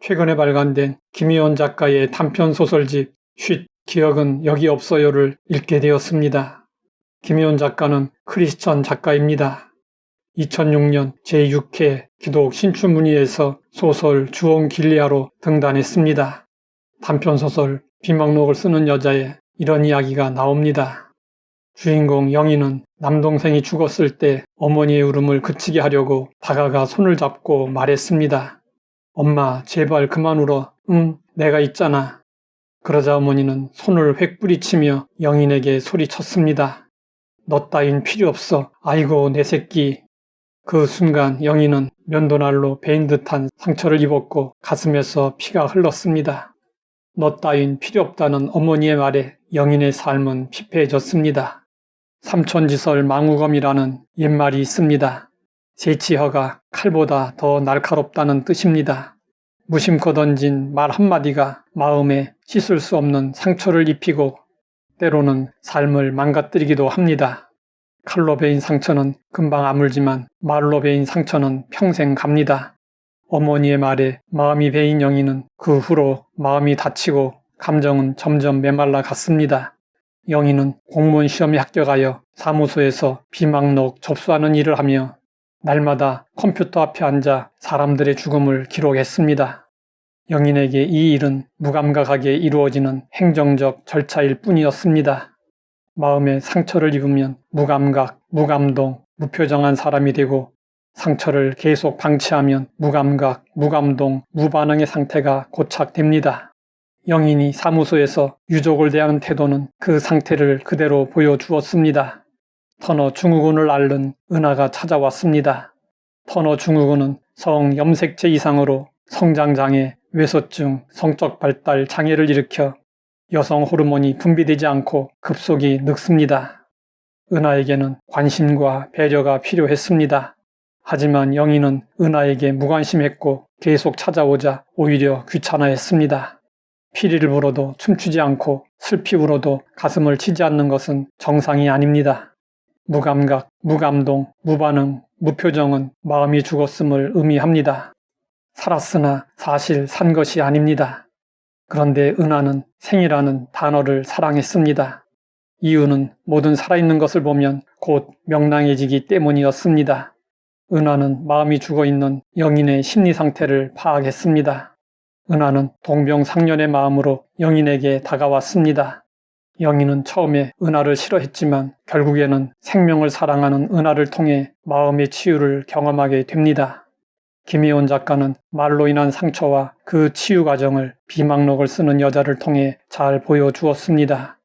최근에 발간된 김희원 작가의 단편 소설집 쉿, 기억은 여기 없어요를 읽게 되었습니다. 김희원 작가는 크리스천 작가입니다. 2006년 제6회 기독 신춘문예에서 소설 주온 길리아로 등단했습니다. 단편소설 비망록을 쓰는 여자의 이런 이야기가 나옵니다. 주인공 영희는 남동생이 죽었을 때 어머니의 울음을 그치게 하려고 다가가 손을 잡고 말했습니다. 엄마, 제발 그만 울어. 응, 내가 있잖아. 그러자 어머니는 손을 획 뿌리치며 영인에게 소리쳤습니다. 너 따윈 필요 없어. 아이고 내 새끼. 그 순간 영희는 면도날로 베인 듯한 상처를 입었고 가슴에서 피가 흘렀습니다. 너 따윈 필요 없다는 어머니의 말에 영인의 삶은 피폐해졌습니다. 삼천지설 망우검이라는 옛말이 있습니다. 새치혀가 칼보다 더 날카롭다는 뜻입니다. 무심코 던진 말 한마디가 마음에 씻을 수 없는 상처를 입히고 때로는 삶을 망가뜨리기도 합니다. 칼로 베인 상처는 금방 아물지만 말로 베인 상처는 평생 갑니다. 어머니의 말에 마음이 베인 영희는 그 후로 마음이 다치고 감정은 점점 메말라 갔습니다. 영희는 공무원 시험에 합격하여 사무소에서 비망록 접수하는 일을 하며 날마다 컴퓨터 앞에 앉아 사람들의 죽음을 기록했습니다. 영인에게 이 일은 무감각하게 이루어지는 행정적 절차일 뿐이었습니다. 마음에 상처를 입으면 무감각, 무감동, 무표정한 사람이 되고 상처를 계속 방치하면 무감각, 무감동, 무반응의 상태가 고착됩니다. 영인이 사무소에서 유족을 대하는 태도는 그 상태를 그대로 보여주었습니다. 터너 증후군을 앓는 은하가 찾아왔습니다. 터너 증후군은 성 염색체 이상으로 성장장애, 외소증, 성적 발달 장애를 일으켜 여성 호르몬이 분비되지 않고 급속히 늙습니다. 은하에게는 관심과 배려가 필요했습니다. 하지만 영희는 은하에게 무관심했고 계속 찾아오자 오히려 귀찮아했습니다. 피리를 불어도 춤추지 않고 슬피 울어도 가슴을 치지 않는 것은 정상이 아닙니다. 무감각, 무감동, 무반응, 무표정은 마음이 죽었음을 의미합니다. 살았으나 사실 산 것이 아닙니다. 그런데 은하는 생이라는 단어를 사랑했습니다. 이유는 모든 살아있는 것을 보면 곧 명랑해지기 때문이었습니다. 은하는 마음이 죽어있는 영인의 심리 상태를 파악했습니다. 은하는 동병상련의 마음으로 영인에게 다가왔습니다. 영인은 처음에 은하를 싫어했지만 결국에는 생명을 사랑하는 은하를 통해 마음의 치유를 경험하게 됩니다. 김희원 작가는 말로 인한 상처와 그 치유 과정을 비망록을 쓰는 여자를 통해 잘 보여주었습니다.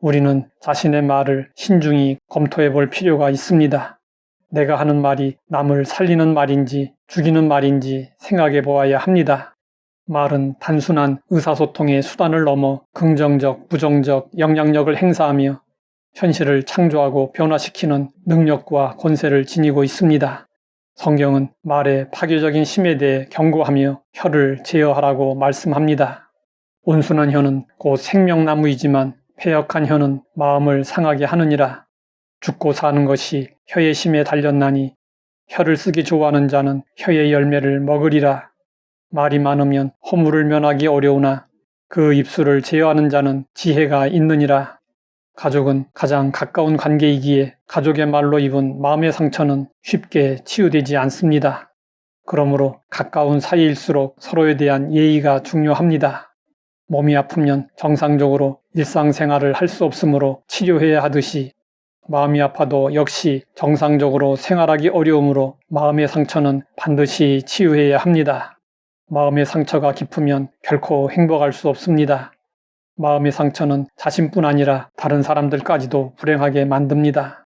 우리는 자신의 말을 신중히 검토해 볼 필요가 있습니다. 내가 하는 말이 남을 살리는 말인지 죽이는 말인지 생각해 보아야 합니다. 말은 단순한 의사소통의 수단을 넘어 긍정적, 부정적 영향력을 행사하며 현실을 창조하고 변화시키는 능력과 권세를 지니고 있습니다. 성경은 말의 파괴적인 힘에 대해 경고하며 혀를 제어하라고 말씀합니다. 온순한 혀는 곧 생명나무이지만 패역한 혀는 마음을 상하게 하느니라. 죽고 사는 것이 혀의 힘에 달렸나니 혀를 쓰기 좋아하는 자는 혀의 열매를 먹으리라. 말이 많으면 허물을 면하기 어려우나 그 입술을 제어하는 자는 지혜가 있느니라. 가족은 가장 가까운 관계이기에 가족의 말로 입은 마음의 상처는 쉽게 치유되지 않습니다. 그러므로 가까운 사이일수록 서로에 대한 예의가 중요합니다. 몸이 아프면 정상적으로 일상생활을 할 수 없으므로 치료해야 하듯이 마음이 아파도 역시 정상적으로 생활하기 어려우므로 마음의 상처는 반드시 치유해야 합니다. 마음의 상처가 깊으면 결코 행복할 수 없습니다. 마음의 상처는 자신뿐 아니라 다른 사람들까지도 불행하게 만듭니다.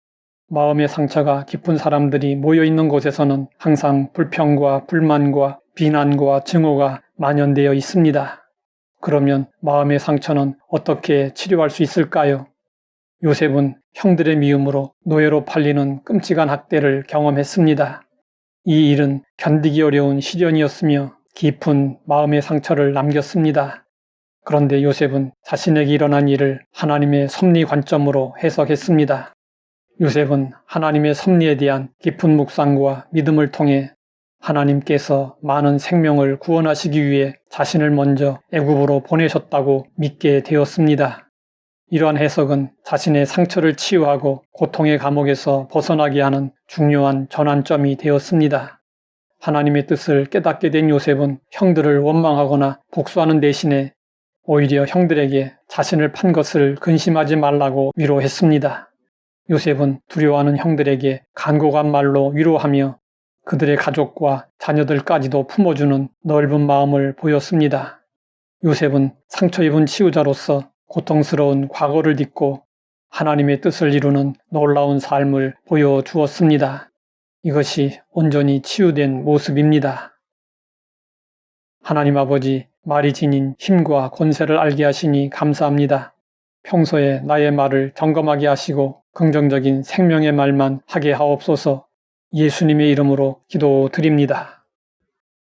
마음의 상처가 깊은 사람들이 모여있는 곳에서는 항상 불평과 불만과 비난과 증오가 만연되어 있습니다. 그러면 마음의 상처는 어떻게 치료할 수 있을까요? 요셉은 형들의 미움으로 노예로 팔리는 끔찍한 학대를 경험했습니다. 이 일은 견디기 어려운 시련이었으며 깊은 마음의 상처를 남겼습니다. 그런데 요셉은 자신에게 일어난 일을 하나님의 섭리 관점으로 해석했습니다. 요셉은 하나님의 섭리에 대한 깊은 묵상과 믿음을 통해 하나님께서 많은 생명을 구원하시기 위해 자신을 먼저 애굽으로 보내셨다고 믿게 되었습니다. 이러한 해석은 자신의 상처를 치유하고 고통의 감옥에서 벗어나게 하는 중요한 전환점이 되었습니다. 하나님의 뜻을 깨닫게 된 요셉은 형들을 원망하거나 복수하는 대신에 오히려 형들에게 자신을 판 것을 근심하지 말라고 위로했습니다. 요셉은 두려워하는 형들에게 간곡한 말로 위로하며 그들의 가족과 자녀들까지도 품어주는 넓은 마음을 보였습니다. 요셉은 상처 입은 치유자로서 고통스러운 과거를 딛고 하나님의 뜻을 이루는 놀라운 삶을 보여주었습니다. 이것이 온전히 치유된 모습입니다. 하나님 아버지, 말이 지닌 힘과 권세를 알게 하시니 감사합니다. 평소에 나의 말을 점검하게 하시고 긍정적인 생명의 말만 하게 하옵소서. 예수님의 이름으로 기도드립니다.